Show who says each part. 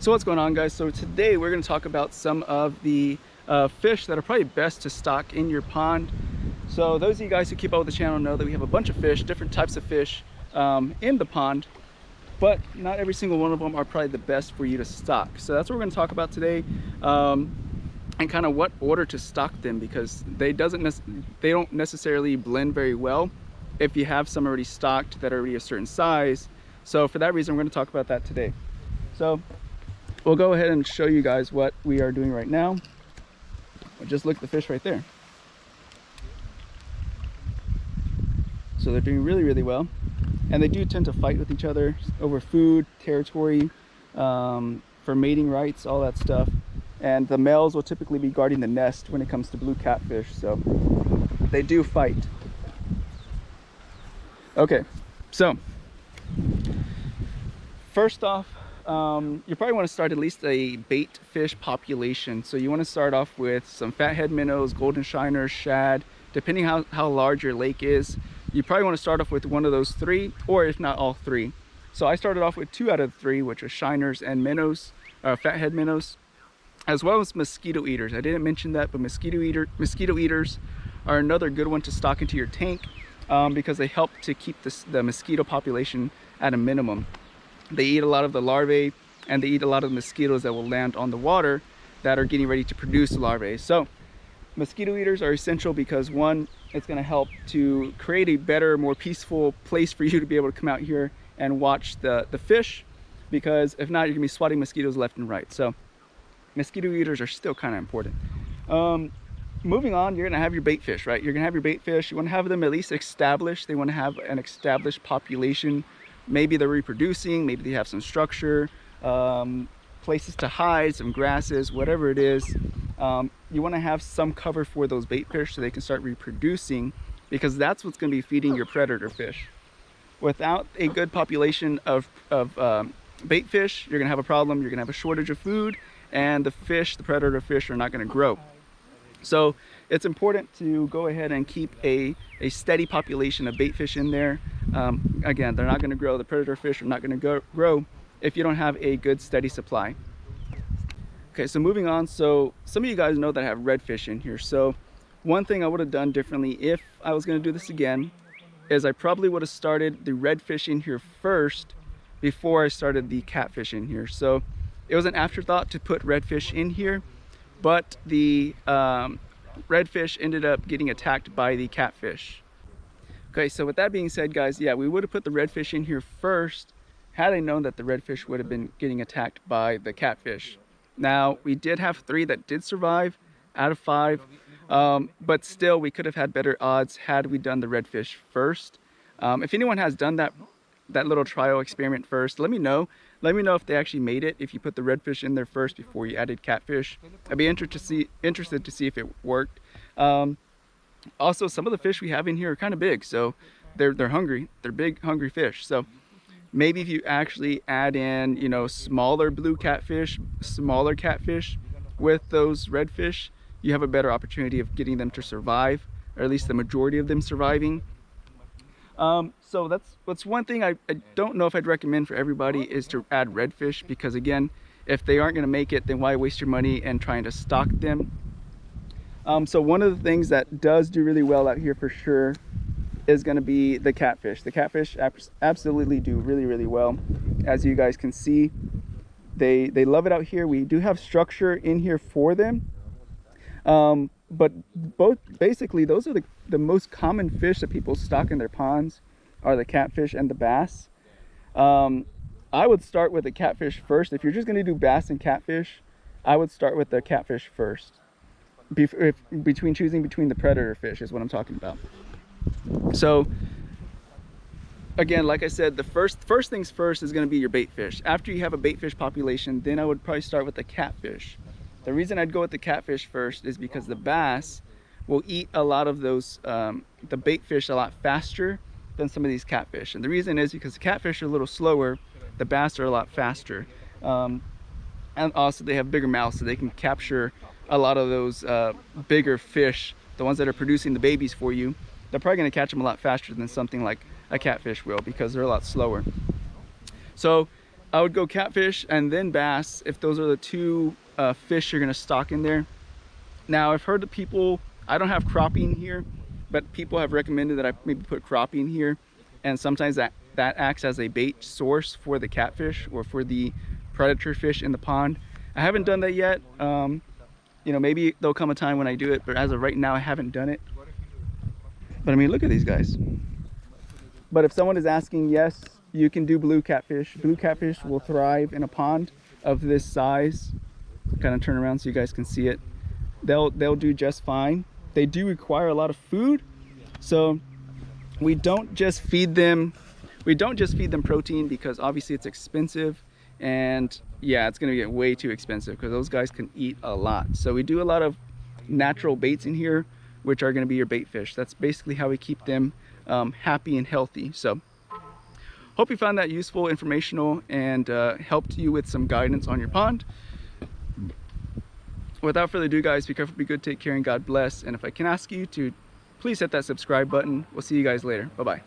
Speaker 1: So what's going on, guys? So today we're going to talk about some of the fish that are probably best to stock in your pond. So those of you guys who keep up with the channel know that we have a bunch of fish, different types of fish in the pond, but not every single one of them are probably the best for you to stock. So that's what we're going to talk about today, and kind of what order to stock them, because they don't necessarily blend very well if you have some already stocked that are already a certain size. So for that reason, we're going to talk about that today. So we'll go ahead and show you guys what we are doing right now. Just look at the fish right there. So they're doing really, really well. And they do tend to fight with each other over food, territory, for mating rights, all that stuff. And the males will typically be guarding the nest when it comes to blue catfish. So they do fight. Okay, so first off, you probably want to start at least a bait fish population. So you want to start off with some fathead minnows, golden shiners, shad, depending how large your lake is. You probably want to start off with one of those three, or if not all three. So I started off with 2 out of the 3, which are shiners and minnows, fathead minnows, as well as mosquito eaters. I didn't mention that, but mosquito eaters are another good one to stock into your tank, because they help to keep the mosquito population at a minimum. They eat a lot of the larvae, and they eat a lot of the mosquitoes that will land on the water that are getting ready to produce larvae. So mosquito eaters are essential because, one, it's going to help to create a better, more peaceful place for you to be able to come out here and watch the fish, because if not, you're going to be swatting mosquitoes left and right. So mosquito eaters are still kind of important. Moving on, you're going to have your bait fish, right? You're going to have your bait fish. You want to have them at least established. They want to have an established population. Maybe they're reproducing, maybe they have some structure, places to hide, some grasses, whatever it is. You want to have some cover for those bait fish so they can start reproducing, because that's what's going to be feeding your predator fish. Without a good population of bait fish, you're going to have a problem. You're going to have a shortage of food, and the predator fish, are not going to grow. So it's important to go ahead and keep a steady population of bait fish in there. Again, they're not going to grow. The predator fish are not going to grow if you don't have a good steady supply. Okay, so moving on. So some of you guys know that I have redfish in here. So one thing I would have done differently if I was going to do this again is I probably would have started the redfish in here first before I started the catfish in here. So it was an afterthought to put redfish in here, but the redfish ended up getting attacked by the catfish. Okay, so with that being said, guys, yeah, we would have put the redfish in here first had I known that the redfish would have been getting attacked by the catfish. Now, we did have 3 that did survive out of 5, but still we could have had better odds had we done the redfish first. If anyone has done that little trial experiment first, let me know. Let me know if they actually made it, if you put the redfish in there first before you added catfish. I'd be interested to see if it worked. Also, some of the fish we have in here are kind of big, so they're hungry. They're big, hungry fish. So maybe if you actually add in, you know, smaller blue catfish, smaller catfish with those redfish, you have a better opportunity of getting them to survive, or at least the majority of them surviving. So that's one thing I don't know if I'd recommend for everybody, is to add redfish, because again, if they aren't going to make it, then why waste your money and trying to stock them? So one of the things that does do really well out here for sure is going to be the catfish. The catfish absolutely do really, really well. As you guys can see, they love it out here. We do have structure in here for them. But basically those are the most common fish that people stock in their ponds, are the catfish and the bass. I would start with the catfish first. If you're just going to do bass and catfish, I would start with the catfish first. Choosing between the predator fish is what I'm talking about. So again, like I said, the first things first is going to be your bait fish. After you have a bait fish population, then I would probably start with the catfish. The reason I'd go with the catfish first is because the bass will eat a lot of those, the bait fish, a lot faster than some of these catfish. And the reason is because the catfish are a little slower, the bass are a lot faster. And also they have bigger mouths, so they can capture a lot of those bigger fish, the ones that are producing the babies for you. They're probably going to catch them a lot faster than something like a catfish will, because they're a lot slower. So I would go catfish and then bass if those are the two fish you're gonna stock in there. Now I've heard that people, I don't have crappie here, but people have recommended that I maybe put crappie in here, and sometimes that acts as a bait source for the catfish or for the predator fish in the pond. I haven't done that yet. You know, maybe there'll come a time when I do it, but as of right now I haven't done it. But I mean, look at these guys. But if someone is asking, yes, you can do blue catfish. Blue catfish will thrive in a pond of this size. Kind of turn around so you guys can see it. They'll do just fine. They do require a lot of food, so we don't just feed them protein, because obviously it's expensive, and yeah, it's gonna get way too expensive because those guys can eat a lot. So we do a lot of natural baits in here, which are gonna be your bait fish. That's basically how we keep them happy and healthy. So hope you found that useful, informational, and helped you with some guidance on your pond. Without further ado, guys, be careful, be good, take care, and God bless. And if I can ask you to please hit that subscribe button. We'll see you guys later. Bye-bye.